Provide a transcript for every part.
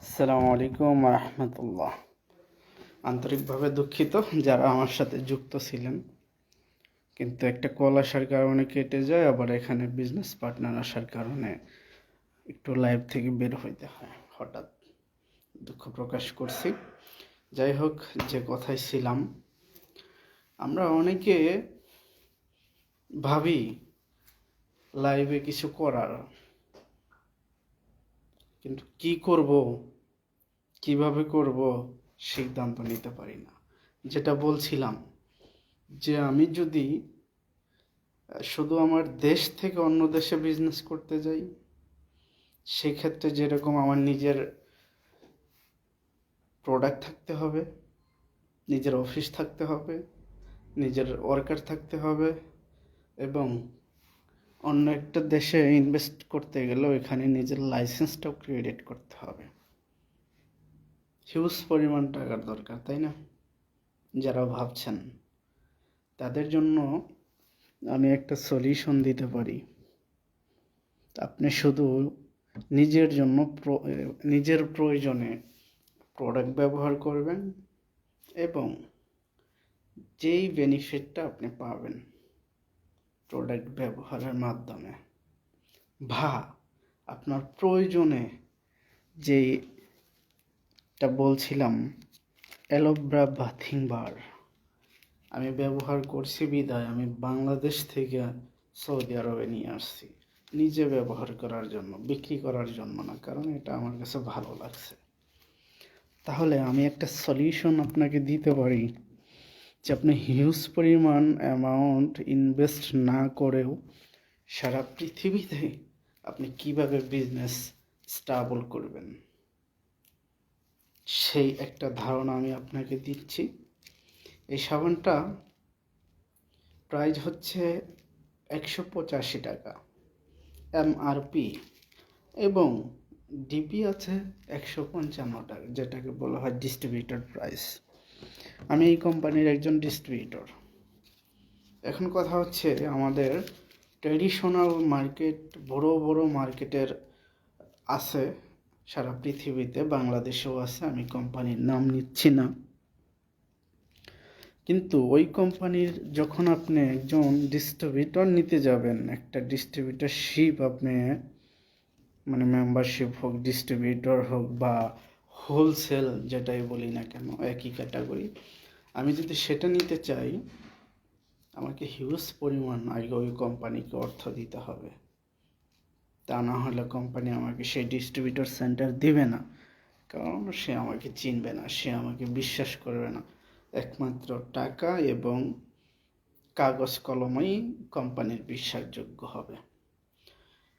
আসসালামু আলাইকুম রহমতুল্লাহ। আন্তরিকভাবে দুঃখিত যারা আমার সাথে যুক্ত ছিলেন, কিন্তু একটা কল আসার কারণে কেটে যায়, আবার এখানে বিজনেস পার্টনার আসার কারণে একটু লাইভ থেকে বের হইতে হয়। হঠাৎ দুঃখ প্রকাশ করছি। যাই হোক, যে কথায় ছিলাম, আমরা অনেকে ভাবি লাইভে কিছু করার, কিন্তু কি করব, কিভাবে করব সিদ্ধান্ত নিতে পারি না। যেটা বলছিলাম যে আমি যদি শুধু আমার দেশ থেকে অন্য দেশে বিজনেস করতে যাই, সেক্ষেত্রে যেরকম আমার নিজের প্রোডাক্ট থাকতে হবে, নিজের অফিস থাকতে হবে, নিজের ওয়ার্কার থাকতে হবে, এবং অন্য একটা দেশে ইনভেস্ট করতে গেলেও এখানে নিজের লাইসেন্সটাও ক্রিয়েট করতে হবে। হিউজ পরিমাণ টাকার দরকার, তাই না? যারা ভাবছেন তাদের জন্য আমি একটা সলিউশন দিতে পারি। আপনি শুধু নিজের জন্য নিজের প্রয়োজনে প্রোডাক্ট ব্যবহার করবেন, এবং যেই বেনিফিটটা আপনি পাবেন প্রোডাক্ট ব্যবহারের মাধ্যমে, বা আপনার প্রয়োজনে যেটা বলছিলাম অ্যালোভেরা বাথিং বার আমি ব্যবহার করছি বিধায় আমি বাংলাদেশ থেকে সৌদি আরবে নিয়ে আসছি, নিজে ব্যবহার করার জন্য, বিক্রি করার জন্য না, কারণ এটা আমার কাছে ভালো লাগছে। তাহলে আমি একটা সলিউশন আপনাকে দিতে পারি যে আপনি হিউজ পরিমাণ অ্যামাউন্ট ইনভেস্ট না করেও সারা পৃথিবীতে আপনি কিভাবে বিজনেস স্টেবল করবেন, সেই একটা ধারণা আমি আপনাকে দিচ্ছি। এই সাবানটা প্রাইস হচ্ছে 185 টাকা MRP, এবং ডিপি আছে 155 টাকা, যেটাকে বলা হয় ডিস্ট্রিবিউটর প্রাইস। আমি এই কোম্পানির একজন ডিস্ট্রিবিউটর। এখন কথা হচ্ছে, আমাদের ট্র্যাডিশনাল মার্কেট, বড় বড় মার্কেটের আছে সারা পৃথিবীতে, বাংলাদেশেও আছে, আমি কোম্পানির নাম নিচ্ছি না। কিন্তু ওই কোম্পানির যখন আপনি একজন ডিস্ট্রিবিউটর নিতে যাবেন, একটা ডিস্ট্রিবিউটরশিপ আপনি, মানে মেম্বারশিপ হোক, ডিস্ট্রিবিউটর হোক, বা হোলসেল যেটাই বলি না কেন, একই ক্যাটাগরি, আমি যদি সেটা নিতে চাই, আমাকে হিউজ পরিমাণ আগে ওই কোম্পানিকে অর্থ দিতে হবে। তা না হলে কোম্পানি আমাকে সেই ডিস্ট্রিবিউটর সেন্টার দিবে না, কারণ সে আমাকে চিনবে না, সে আমাকে বিশ্বাস করবে না। একমাত্র টাকা এবং কাগজ কলমেই কোম্পানির বিশ্বাসযোগ্য হবে।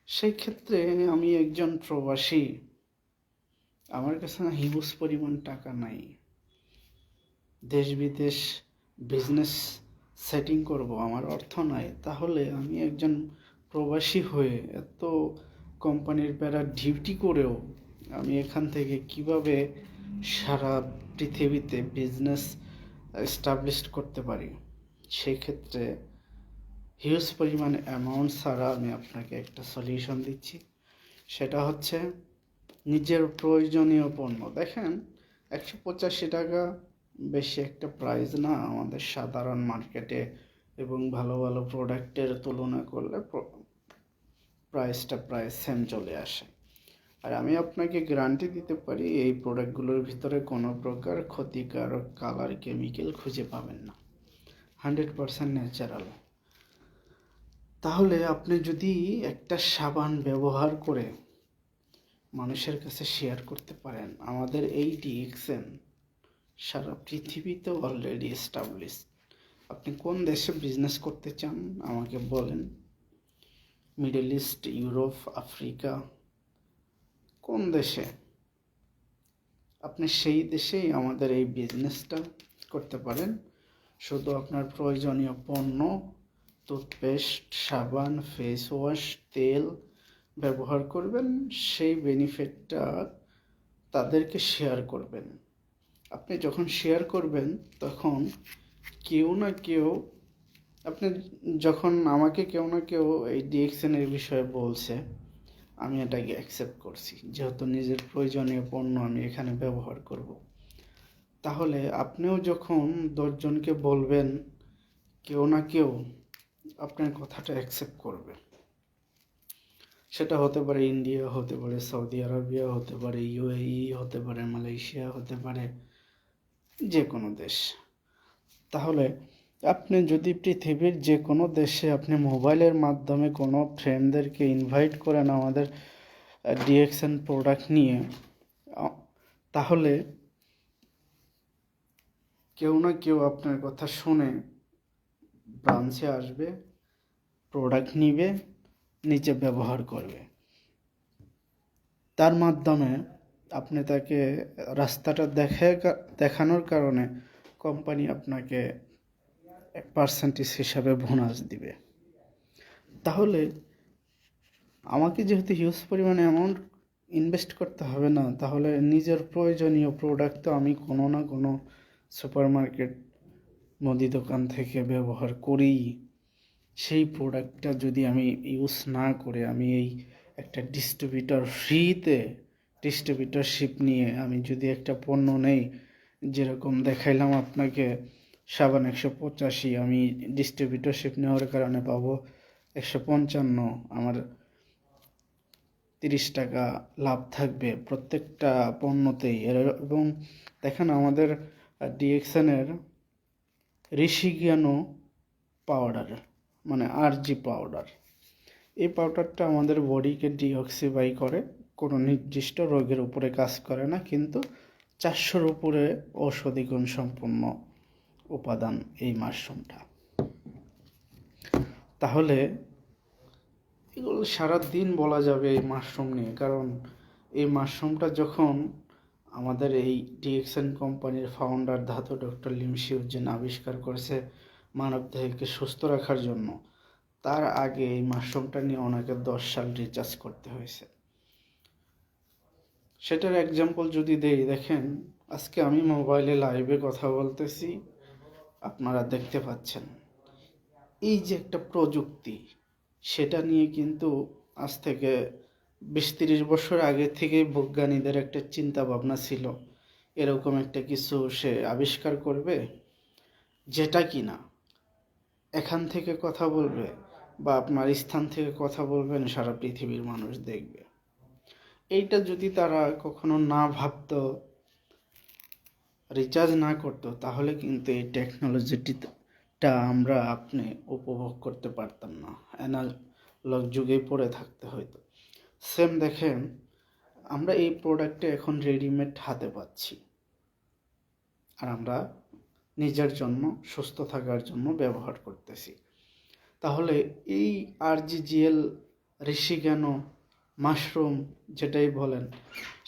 সেই ক্ষেত্রে আমি একজন প্রবাসী, আমার কাছে না হিউজ পরিমাণ টাকা নাই, দেশ বিদেশ বিজনেস সেটিং করব, আমার অর্থ নাই। তাহলে আমি একজন প্রবাসী হয়ে এত কোম্পানির প্যারা ডিউটি করেও আমি এখান থেকে কিভাবে সারা পৃথিবীতে বিজনেস এস্টাবলিশ করতে পারি? সেই ক্ষেত্রে হিউজ পরিমাণ অ্যামাউন্ট ছাড়া আমি আপনাকে একটা সলিউশন দিচ্ছি। সেটা হচ্ছে নিজের প্রয়োজনীয় পণ্য। দেখেন, 185 টাকা বেশি একটা প্রাইস না আমাদের সাধারণ মার্কেটে, এবং ভালো ভালো প্রোডাক্টের তুলনা করলে প্রাইসটা প্রায় সেম চলে আসে। আর আমি আপনাকে গ্যারান্টি দিতে পারি, এই প্রোডাক্টগুলোর ভিতরে কোনো প্রকার ক্ষতিকারক কালার, কেমিক্যাল খুঁজে পাবেন না, 100% ন্যাচারাল। তাহলে আপনি যদি একটা সাবান ব্যবহার করে মানুষের কাছে শেয়ার করতে পারেন, আমাদের এই ডিএক্সএন সারা পৃথিবীতে অলরেডি এস্টাবলিশ। আপনি কোন দেশে বিজনেস করতে চান আমাকে বলেন, মিডল ইস্ট, ইউরোপ, আফ্রিকা, কোন দেশে, আপনি সেই দেশেই আমাদের এই বিজনেসটা করতে পারেন। শুধু আপনার প্রয়োজনীয় পণ্য, টুথপেস্ট, সাবান, ফেস ওয়াশ, তেল ব্যবহার করবেন, সেই বেনিফিটটা তাদেরকে শেয়ার করবেন। আপনি যখন শেয়ার করবেন তখন কেউ না কেউ, আপনি যখন আমাকে কেউ না কেউ এই ডিএক্সএনের বিষয়ে বলছে, আমি এটাকে অ্যাকসেপ্ট করছি, যেহেতু নিজের প্রয়োজনীয় পণ্য আমি এখানে ব্যবহার করব। তাহলে আপনিও যখন 10 জনকে বলবেন, কেউ না কেউ আপনার কথাটা অ্যাকসেপ্ট করবে। সেটা হতে পারে ইন্ডিয়া, হতে পারে সৌদি আরবিয়া, হতে পারে ইউএই, হতে পারে মালয়েশিয়া, হতে পারে যে কোনো দেশ। তাহলে আপনি যদি পৃথিবীর যে কোনো দেশে আপনি মোবাইলের মাধ্যমে কোনো ফ্রেন্ডদেরকে ইনভাইট করেন আমাদের ডিএক্সএন প্রোডাক্ট নিয়ে, তাহলে কেউ না কেউ আপনার কথা শুনে ব্রাঞ্চে আসবে, প্রোডাক্ট নিবে, নিচে ব্যবহার করবে। তার মাধ্যমে আপনি তাকে রাস্তাটা দেখানোর কারণে কোম্পানি আপনাকে পার্সেন্টেজ হিসাবে বোনাস দিবে। তাহলে আমাকে যেহেতু হিউজ পরিমাণে অ্যামাউন্ট ইনভেস্ট করতে হবে না, তাহলে নিজের প্রয়োজনীয় প্রোডাক্ট তো আমি কোনো না কোনো সুপার মার্কেট, মুদি দোকান থেকে ব্যবহার করি। সেই প্রোডাক্টটা যদি আমি ইউজ না করে আমি এই একটা ডিস্ট্রিবিউটর ফ্রিতে ডিস্ট্রিবিউটরশিপ নিয়ে আমি যদি একটা পণ্য নেই, যেরকম দেখাইলাম আপনাকে সাবান 185, আমি ডিস্ট্রিবিউটরশিপ নেওয়ার কারণে পাবো 155, আমার 30 টাকা লাভ থাকবে প্রত্যেকটা পণ্যতেই। এবং দেখেন আমাদের ডিএক্সএনের ঋষিজ্ঞানো পাউডার, মানে আরজি পাউডার, এই পাউডারটা আমাদের বডিকে ডিঅক্সিফাই করে, কোনো নির্দিষ্ট রোগের উপরে কাজ করে না, কিন্তু 400-র উপরে ঔষধি গুণ সম্পন্ন উপাদান এই মাশরুমটা। তাহলে এগুলো সারাদিন বলা যাবে এই মাশরুম নিয়ে, কারণ এই মাশরুমটা যখন আমাদের এই ডিএক্সএন কোম্পানির ফাউন্ডার ধাতু ডক্টর লিমশিউজেন আবিষ্কার করেছে মানবদেহকে সুস্থ রাখার জন্য, তার আগে এই মাশরুমটা নিয়ে ওনাকে 10 সাল রিসার্চ করতে হয়েছে। সেটার এক্সাম্পল যদি দেই, দেখেন আজকে আমি মোবাইলে লাইভে কথা বলতেছি, আপনারা দেখতে পাচ্ছেন। এই যে একটা প্রযুক্তি, সেটা নিয়ে কিন্তু আজ থেকে 20-30 বছর আগে থেকেই বৈজ্ঞানিকদের একটা চিন্তা ভাবনা ছিল, এরকম একটা কিছু সে আবিষ্কার করবে, যেটা কিনা এখান থেকে কথা বলবে বা আপনার স্থান থেকে কথা বলবেন, সারা পৃথিবীর মানুষ দেখবে। এইটা যদি তারা কখনো না ভাবতো, রিচার্জ না করতো, তাহলে কিন্তু এই টেকনোলজিটা আমরা আপনি উপভোগ করতে পারতাম না, অ্যানালগ যুগেই পড়ে থাকতে হয়তো। সেম দেখেন, আমরা এই প্রোডাক্টে এখন রেডিমেড হাতে পাচ্ছি, আর আমরা নিজের জন্য সুস্থ থাকার জন্য ব্যবহার করতেছি। তাহলে এই আরজিজিএল ঋষিজ্ঞানো মাশরুম যেটাই বলেন,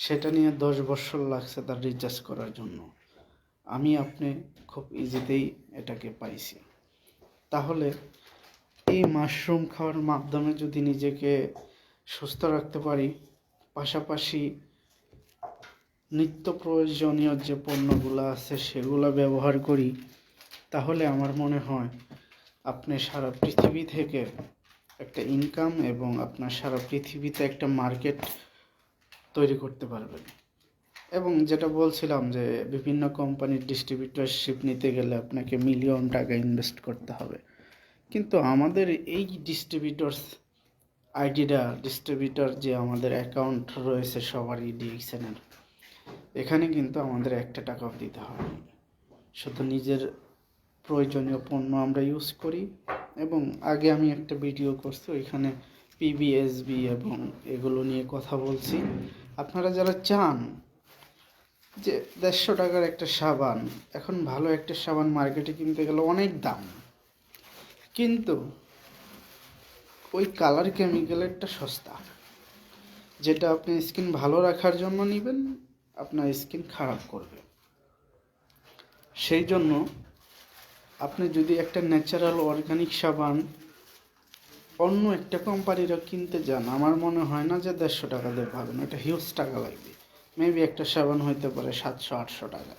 সেটা নিয়ে 10 বছর লাগছে তার রিসার্চ করার জন্য। আমি আপনি খুব ইজিতেই এটাকে পাইছি। তাহলে এই মাশরুম খাওয়ার মাধ্যমে যদি নিজেকে সুস্থ রাখতে পারি, পাশাপাশি নিত্য প্রয়োজনীয় যে পণ্যগুলো আছে সেগুলো ব্যবহার করি, তাহলে আমার মনে হয় আপনি সারা পৃথিবী থেকে একটা ইনকাম এবং আপনার সারা পৃথিবীতে একটা মার্কেট তৈরি করতে পারবেন। এবং যেটা বলছিলাম যে বিভিন্ন কোম্পানির ডিস্ট্রিবিউটরশিপ নিতে গেলে আপনাকে মিলিয়ন টাকা ইনভেস্ট করতে হবে, কিন্তু আমাদের এই ডিস্ট্রিবিউটর যে আমাদের অ্যাকাউন্ট রয়েছে সবারই ডিএক্সএনের, এখানে কিন্তু আমাদের 1 টাকাও দিতে হবে। শুধু নিজের প্রয়োজনীয় পণ্য আমরা ইউজ করি। এবং আগে আমি একটা ভিডিও করছি, ওইখানে পিবিএসবি এবং এগুলো নিয়ে কথা বলছি। আপনারা যারা চান যে 150 টাকার একটা সাবান, এখন ভালো একটা সাবান মার্কেটে কিনতে গেলে অনেক দাম, কিন্তু ওই কালার কেমিক্যালেরটা সস্তা, যেটা আপনি স্কিন ভালো রাখার জন্য নেবেন, আপনার স্কিন খারাপ করবে। সেই জন্য আপনি যদি একটা ন্যাচারাল অর্গানিক সাবান অন্য একটা কোম্পানিরা কিনতে যান, আমার মনে হয় না যে 150 টাকা দিয়ে পাবেন, এটা হিউজ টাকা লাগবে। মেবি একটা সাবান হইতে পারে 700-800 টাকা।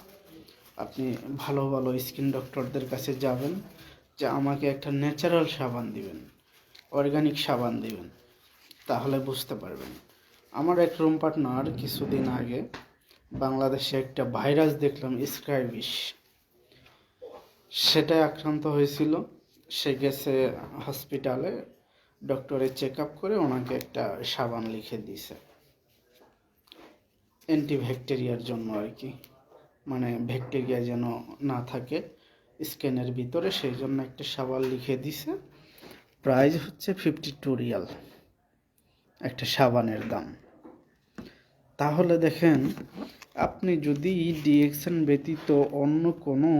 আপনি ভালো ভালো স্কিন ডক্টরদের কাছে যাবেন যে আমাকে একটা ন্যাচারাল সাবান দিবেন, অর্গানিক সাবান দিবেন, তাহলে বুঝতে পারবেন। আমার এক রুম পার্টনার কিছুদিন আগে বাংলাদেশে একটা ভাইরাস দেখলাম, স্ক্রাইবিস, সেটাই আক্রান্ত হয়েছিল। সে গেছে হসপিটালে, ডক্টরে চেক আপ করে ওনাকে একটা সাবান লিখে দিয়েছে অ্যান্টিব্যাকটেরিয়ার জন্য আর কি, মানে ব্যাকটেরিয়া যেন না থাকে স্কিনের ভিতরে, সেই জন্য একটা সাবান লিখে দিছে। প্রাইস হচ্ছে 52 রিয়াল একটা সাবানের দাম। তাহলে দেখেন, আপনি যদি ডিএক্সএন ব্যতীত অন্য কোনো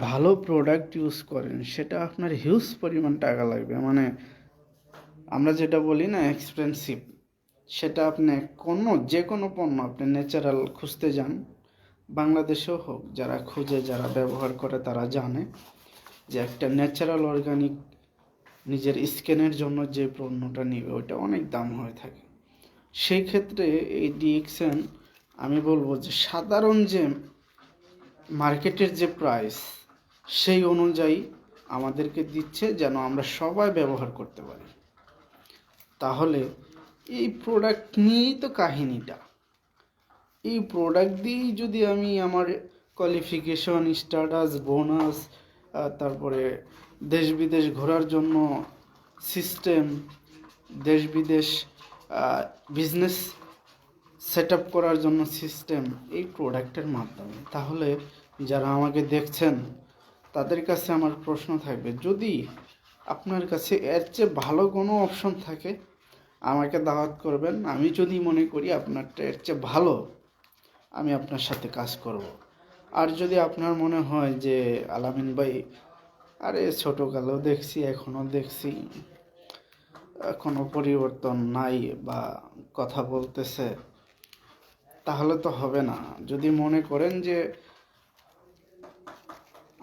ভালো প্রোডাক্ট ইউজ করেন, সেটা আপনার হিউজ পরিমাণ টাকা লাগবে, মানে আমরা যেটা বলি না এক্সপেন্সিভ, সেটা আপনি যে কোনো পণ্য আপনি ন্যাচারাল খুঁজতে যান, বাংলাদেশেও হোক, যারা খুঁজে যারা ব্যবহার করে তারা জানে যে একটা ন্যাচারাল অর্গানিক নিজের স্কিনের জন্য যে পণ্যটা নিবে ওইটা অনেক দাম হয়ে থাকে। সেই ক্ষেত্রে এই ডিএক্সএন আমি বলবো যে সাধারণ যে মার্কেটের যে প্রাইস সেই অনুযায়ী আমাদেরকে দিচ্ছে, যেন আমরা সবাই ব্যবহার করতে পারি। তাহলে এই প্রোডাক্ট নিয়েই তো কাহিনীটা। এই প্রোডাক্ট দিয়েই যদি আমি আমার কোয়ালিফিকেশন, স্ট্যাটাস, বোনাস, তারপরে দেশ বিদেশ ঘোরার জন্য সিস্টেম, দেশ বিদেশ বিজনেস সেট আপ করার জন্য সিস্টেম, এই প্রোডাক্টের মাধ্যমে, তাহলে যারা আমাকে দেখছেন তাদের কাছে আমার প্রশ্ন থাকবে, যদি আপনার কাছে এর চেয়ে ভালো কোনো অপশন থাকে আমাকে দাওয়াত করবেন। আমি যদি মনে করি আপনারটা এর চেয়ে ভালো, আমি আপনার সাথে কাজ করব। আর যদি আপনার মনে হয় যে আলামিন ভাই, আরে ছোটোকালেও দেখছি এখনও দেখছি কোনো পরিবর্তন নাই বা কথা বলতেছে, তাহলে তো হবে না। যদি মনে করেন যে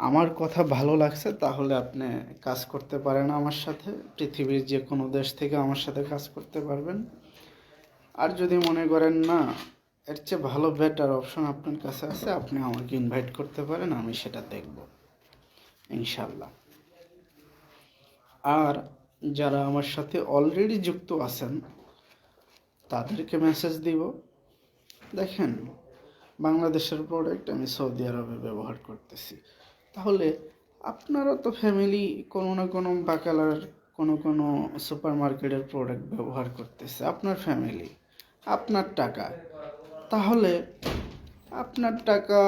আমার কথা ভালো লাগছে, তাহলে আপনি কাজ করতে পারেন আমার সাথে, পৃথিবীর যে কোনো দেশ থেকে আমার সাথে কাজ করতে পারবেন। আর যদি মনে করেন না, এর চেয়ে ভালো বেটার অপশন আপনার কাছে আছে, আপনি আমাকে ইনভাইট করতে পারেন, আমি সেটা দেখব ইনশাল্লাহ। আর যারা আমার সাথে অলরেডি যুক্ত আছেন তাদেরকে মেসেজ দিব, দেখেন বাংলাদেশের প্রোডাক্ট আমি সৌদি আরবে ব্যবহার করতেছি, তাহলে আপনারও তো ফ্যামিলি কোনো না কোনো বাকালার কোনো কোনো সুপার মার্কেটের প্রোডাক্ট ব্যবহার করতেছে, আপনার ফ্যামিলি, আপনার টাকা, তাহলে আপনার টাকা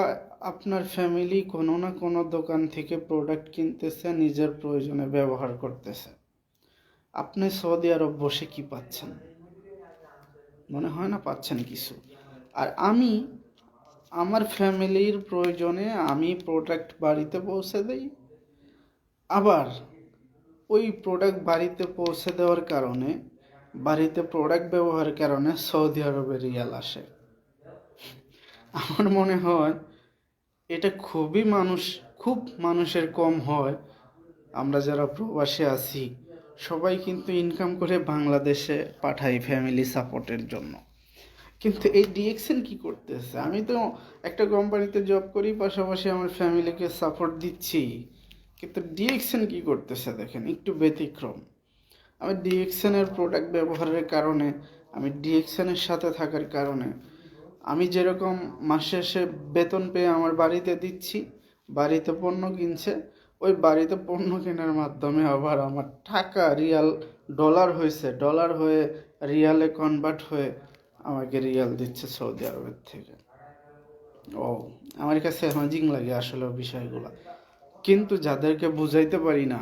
আপনার ফ্যামিলি কোনো না কোনো দোকান থেকে প্রোডাক্ট কিনতেছে, নিজের প্রয়োজনে ব্যবহার করতেছে। আপনি সৌদি আরব বসে কি পাচ্ছেন? মনে হয় না পাচ্ছেন কিছু। আর আমি আমার ফ্যামিলির প্রয়োজনে আমি প্রোডাক্ট বাড়িতে পৌঁছে দেই, আবার ওই প্রোডাক্ট বাড়িতে পৌঁছে দেওয়ার কারণে, বাড়িতে প্রোডাক্ট ব্যবহারের কারণে সৌদি আরবের রিয়াল আসে। আমার মনে হয় এটা খুব মানুষের কম হয়। আমরা যারা প্রবাসে আছি সবাই কিন্তু ইনকাম করে বাংলাদেশে পাঠাই ফ্যামিলি সাপোর্টের জন্য, কিন্তু এই ডিএক্সএন কি করতেছে? আমি তো একটা কোম্পানিতে জব করি, পাশাপাশি আমার ফ্যামিলিকে সাপোর্ট দিচ্ছি, কিন্তু ডিএক্সএন কি করতেছে দেখেন, একটু ব্যতিক্রম। আমি ডিএক্সএনের প্রোডাক্ট ব্যবহারের কারণে, আমি ডিএক্সএনের সাথে থাকার কারণে, আমি যেরকম মাসে শেষে বেতন পেয়ে আমার বাড়িতে দিচ্ছি, বাড়িতে পণ্য কিনছে, ওই বাড়িতে পণ্য কেনার মাধ্যমে আবার আমার টাকা রিয়াল ডলার হয়েছে, ডলার হয়ে রিয়ালে কনভার্ট হয়ে আমাকে রিয়াল দিচ্ছে সৌদি আরবের থেকে। ও, আমার কাছে অ্যামাজিং লাগে আসলে বিষয়গুলো, কিন্তু যাদেরকে বুঝাইতে পারি না,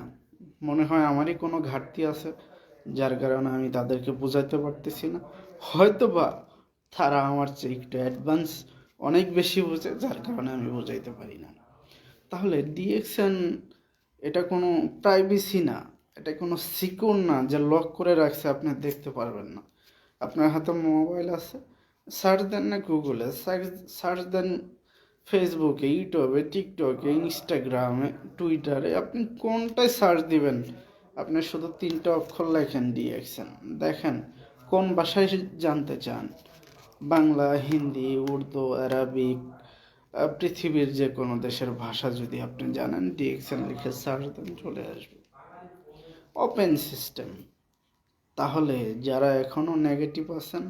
মনে হয় আমারই কোনো ঘাটতি আছে, যার কারণে আমি তাদেরকে বুঝাইতে পারতেছি না। হয়তো বা তারা আমার চেয়ে একটু অ্যাডভান্স অনেক বেশি বুঝে, যার কারণে আমি বুঝাইতে পারি না। তাহলে ডিএক্সএন এটা কোনো প্রাইভেসি না, এটা কোনো সিকিউর না যে লক করে রাখছে আপনি দেখতে পারবেন না। আপনার হাতে মোবাইল আছে, সার্চ দেন না গুগলে, সার্চ দেন ফেসবুকে, ইউটিউবে, টিকটকে, ইনস্টাগ্রামে, টুইটারে, আপনি কোনটায় সার্চ দিবেন, আপনি শুধু 3টা অক্ষর লেখেন ডিএক্সএন, দেখেন কোন ভাষায় জানতে চান, বাংলা, হিন্দি, উর্দু, আরবিক, পৃথিবীর যে কোনো দেশের ভাষা যদি আপনি জানেন, ডিএক্সএন লিখে সার্চ দেন, চলে আসবে। ওপেন সিস্টেম, তাহলে যারা এখনও নেগেটিভ আছেন,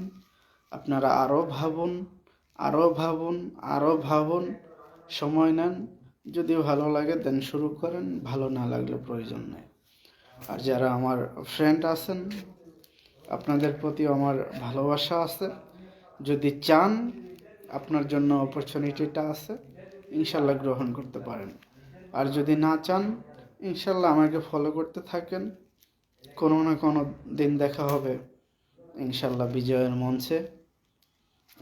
আপনারা আরও ভাবুন, আরও ভাবুন, আরও ভাবুন, সময় নেন। যদি ভালো লাগে দেন শুরু করেন, ভালো না লাগলে প্রয়োজন নেই। আর যারা আমার ফ্রেন্ড আছেন, আপনাদের প্রতি আমার ভালোবাসা আছে। যদি চান, আপনার জন্য অপরচুনিটিটা আছে, ইনশাল্লাহ গ্রহণ করতে পারেন। আর যদি না চান, ইনশাল্লাহ আমাকে ফলো করতে থাকেন। কোনো না কোনো দিন দেখা হবে ইনশাল্লাহ বিজয়ের মঞ্চে,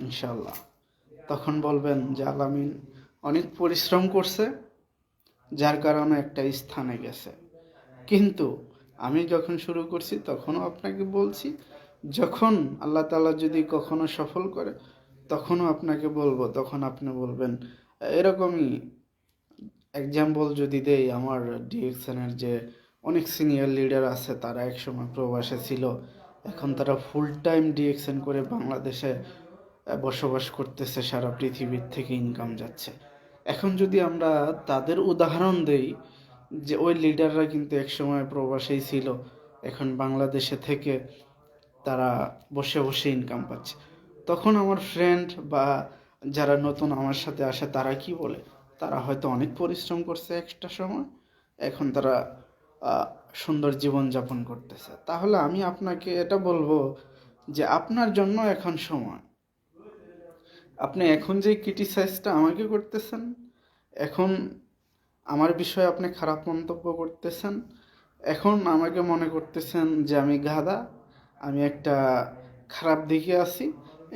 ইনশাল্লাহ। তখন বলবেন যে আলামিন অনেক পরিশ্রম করছে, যার কারণে একটা স্থানে গেছে। কিন্তু আমি যখন শুরু করছি তখনও আপনাকে বলছি, যখন আল্লাহ তাআলা যদি কখনো সফল করে তখনও আপনাকে বলবো, তখন আপনি বলবেন। এরকমই এক্সাম্পল যদি দেই, আমার ডিএকশনের যে অনেক সিনিয়র লিডার আছে, তারা একসময় প্রবাসে ছিল, এখন তারা ফুল টাইম ডিএকশন করে বাংলাদেশে বসবাস করতেছে, সারা পৃথিবীর থেকে ইনকাম যাচ্ছে। এখন যদি আমরা তাদের উদাহরণ দেই, যে ওই লিডাররা কিন্তু একসময় প্রবাসেই ছিল, এখন বাংলাদেশে থেকে তারা বসে বসে ইনকাম পাচ্ছে। তখন আমার ফ্রেন্ড বা যারা নতুন আমার সাথে আসে তারা কি বলে, তারা হয়তো অনেক পরিশ্রম করছে একটা সময়, এখন তারা আহ, সুন্দর জীবনযাপন করতেছে। তাহলে আমি আপনাকে এটা বলবো যে আপনার জন্য এখন সময়। আপনি এখন যে ক্রিটিসাইজটা আমাকে করতেছেন, এখন আমার বিষয়ে আপনি খারাপ মন্তব্য করতেছেন, এখন আমাকে মনে করতেছেন যে আমি গাধা, আমি একটা খারাপ দিকে আছি।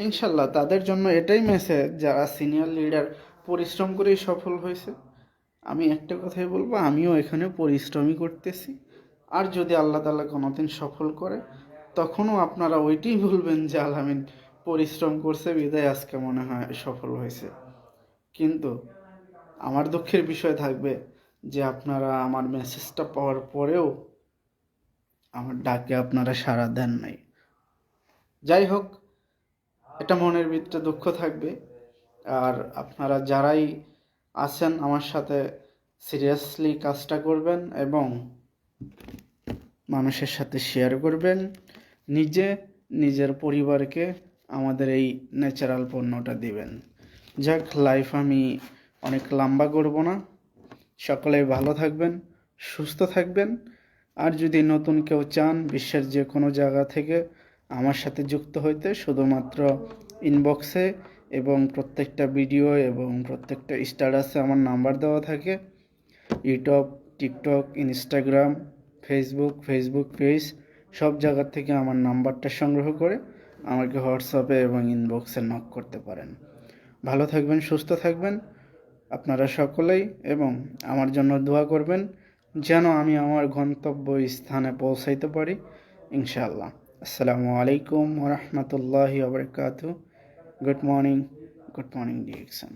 ইনশাল্লাহ তাদের জন্য এটাই মেসেজ, যারা সিনিয়র লিডার পরিশ্রম করেই সফল হয়েছে। আমি একটা কথাই বলবো, আমিও এখানে পরিশ্রমই করতেছি। আর যদি আল্লাহ তাআলা কোনোদিন সফল করে, তখনও আপনারা ওইটাই বলবেন যে আলামিন পরিশ্রম করছে বিধায় আজকে মনে হয় সফল হয়েছে। কিন্তু আমার দুঃখের বিষয় থাকবে যে আপনারা আমার মেসেজটা পাওয়ার পরেও আমার ডাকে আপনারা সাড়া দেন নাই। যাই হোক, এটা মনের ভিতরে দুঃখ থাকবে। আর আপনারা যারাই আছেন আমার সাথে, সিরিয়াসলি কাজটা করবেন এবং মানুষের সাথে শেয়ার করবেন, নিজে নিজের পরিবারকে আমাদের এই ন্যাচারাল পণ্যটা দিবেন। যাক, লাইফ আমি অনেক লম্বা করব না। সকলেই ভালো থাকবেন, সুস্থ থাকবেন। আর যদি নতুন কেউ চান বিশ্বের যে কোনো জায়গা থেকে আমার সাথে যুক্ত হইতে, শুধুমাত্র ইনবক্সে এবং প্রত্যেকটা ভিডিও এবং প্রত্যেকটা স্ট্যাটাসে আমার নাম্বার দেওয়া থাকে। YouTube, TikTok, Instagram, Facebook page, সব জায়গা থেকে আমার নাম্বারটা সংগ্রহ করে আমাকে হোয়াটসঅ্যাপে এবং ইনবক্সে নক করতে পারেন। ভালো থাকবেন, সুস্থ থাকবেন আপনারা সকলেই, এবং আমার জন্য দোয়া করবেন যেন আমি আমার গন্তব্য স্থানে পৌঁছাইতে পারি, ইনশাআল্লাহ। আসসালামু আলাইকুম ওয়া রাহমাতুল্লাহি ওয়া বারাকাতুহু। Good morning direction.